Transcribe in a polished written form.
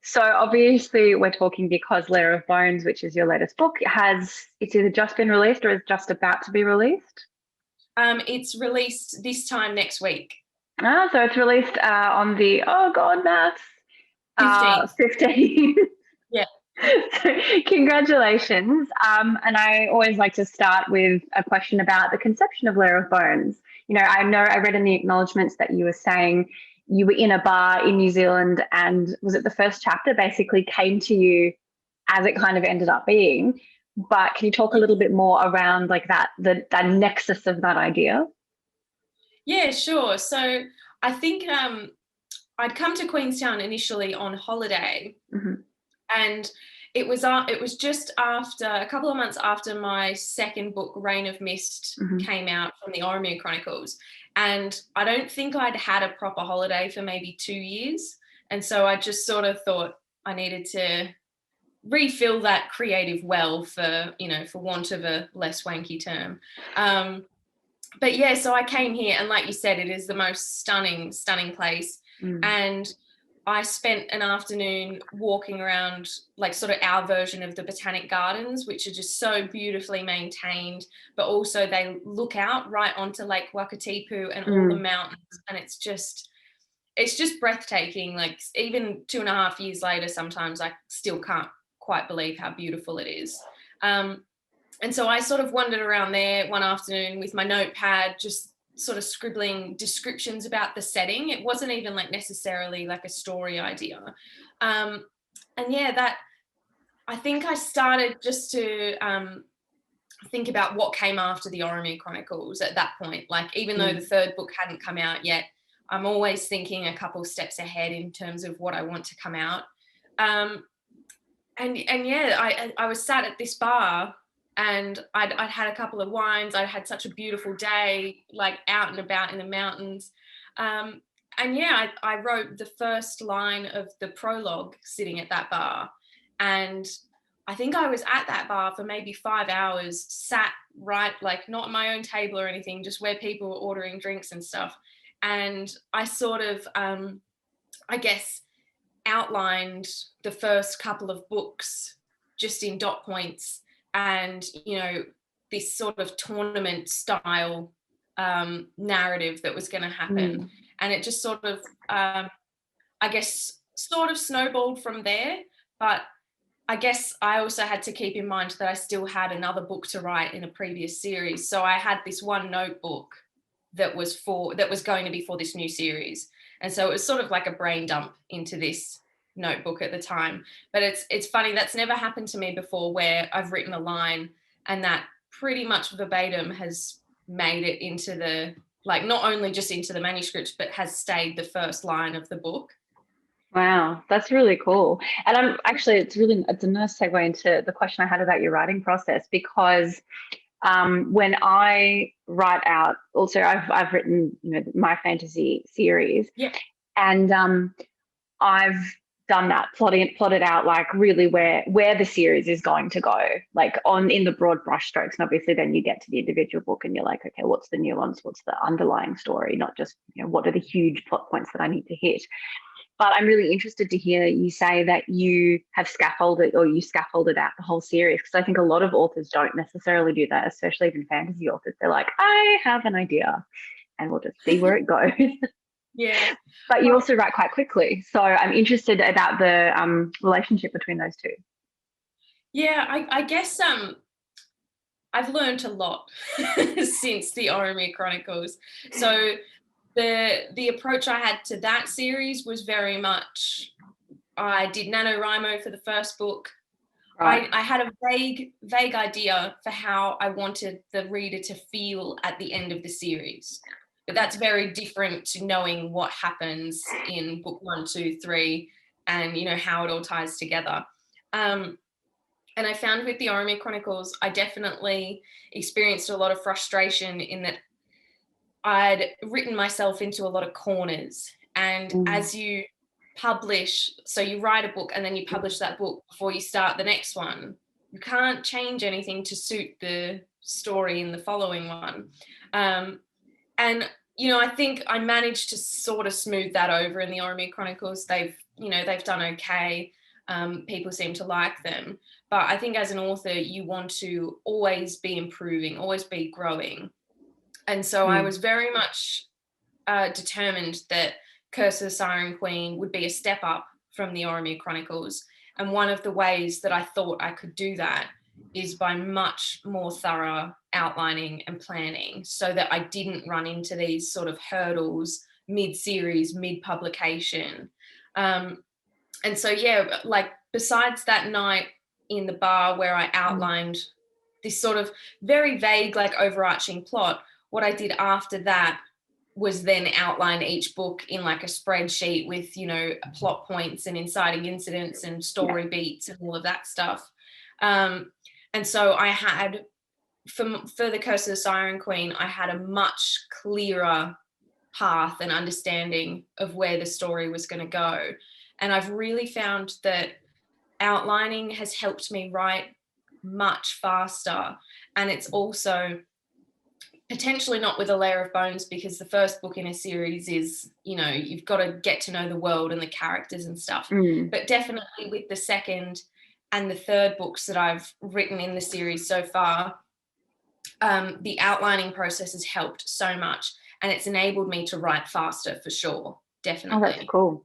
So obviously we're talking because LAIR of Bones, which is your latest book, it's either just been released or is just about to be released. It's released this time next week. So it's released on the, oh God, maths, 15th. 15th. Yeah. So, congratulations. And I always like to start with a question about the conception of LAIR of Bones. I know I read in the acknowledgements that you were saying you were in a bar in New Zealand, and was it the first chapter basically came to you as it kind of ended up being? But can you talk a little bit more around like that nexus of that idea? Yeah, sure. So I think I'd come to Queenstown initially on holiday, Mm-hmm. and it was just after a couple of months after my second book, Reign of Mist, Mm-hmm. came out from the Oromir Chronicles, and I don't think I'd had a proper holiday for maybe 2 years, and so I just sort of thought I needed to refill that creative well, for want of a less wanky term. But yeah, so I came here, and like you said, it is the most stunning place. Mm. And I spent an afternoon walking around, like sort of our version of the Botanic Gardens, which are just so beautifully maintained, but also they look out right onto Lake Wakatipu and all the mountains, and it's just breathtaking. Like, even 2.5 years later, sometimes I still can't quite believe how beautiful it is. And so I sort of wandered around there one afternoon with my notepad, just sort of scribbling descriptions about the setting. It wasn't even like necessarily like a story idea. And yeah, that I think I started just to think about what came after the Oromir Chronicles at that point. Like, even though the third book hadn't come out yet, I'm always thinking a couple steps ahead in terms of what I want to come out. And yeah, I was sat at this bar, and I'd had a couple of wines. I'd had such a beautiful day, like out and about in the mountains. And yeah, I wrote the first line of the prologue sitting at that bar. And I think I was at that bar for maybe 5 hours, sat right, like not at my own table or anything, just where people were ordering drinks and stuff. And I sort of, I guess, outlined the first couple of books just in dot points, and this sort of tournament style narrative that was going to happen. And it just sort of I guess sort of snowballed from there. But I guess I also had to keep in mind that I still had another book to write in a previous series, so I had this one notebook that was going to be for this new series. And so it was sort of like a brain dump into this notebook at the time. But it's funny, that's never happened to me before, where I've written a line and that pretty much verbatim has made it into the, like, not only just into the manuscript, but has stayed the first line of the book. Wow, that's really cool. And I'm actually, it's a nice segue into the question I had about your writing process, because when I write out, also I've written my fantasy series, Yeah. and I've done that, plotted out like really where the series is going to go, like in the broad brushstrokes. And obviously then you get to the individual book and you're like, okay, what's the nuance, what's the underlying story, not just what are the huge plot points that I need to hit. But I'm really interested to hear you say that you scaffolded out the whole series, because I think a lot of authors don't necessarily do that, especially even fantasy authors. They're like, I have an idea and we'll just see where it goes. Yeah. But you also write quite quickly. So I'm interested about the relationship between those two. Yeah, I guess I've learned a lot since the Oromir Chronicles. So the approach I had to that series was very much, I did NaNoWriMo for the first book. Right. I had a vague idea for how I wanted the reader to feel at the end of the series. But that's very different to knowing what happens in book 1, 2, 3, and how it all ties together. And I found with the Oromir Chronicles, I definitely experienced a lot of frustration in that I'd written myself into a lot of corners. And as you publish, so you write a book and then you publish that book before you start the next one, you can't change anything to suit the story in the following one. And I think I managed to sort of smooth that over in the Oromia Chronicles. They've done okay. People seem to like them. But I think as an author, you want to always be improving, always be growing. And so I was very much determined that Curse of the Siren Queen would be a step up from the Oromia Chronicles. And one of the ways that I thought I could do that is by much more thorough outlining and planning, so that I didn't run into these sort of hurdles mid-series, mid-publication. And so, yeah, like besides that night in the bar where I outlined this sort of very vague, like overarching plot, what I did after that was then outline each book in like a spreadsheet with, plot points and inciting incidents and story beats and all of that stuff. And so I had, for the Curse of the Siren Queen, I had a much clearer path and understanding of where the story was going to go. And I've really found that outlining has helped me write much faster. And it's also potentially not with a Lair of Bones, because the first book in a series is, you've got to get to know the world and the characters and stuff. But definitely with the second and the third books that I've written in the series so far, the outlining process has helped so much, and it's enabled me to write faster for sure. Definitely. Oh, that's cool.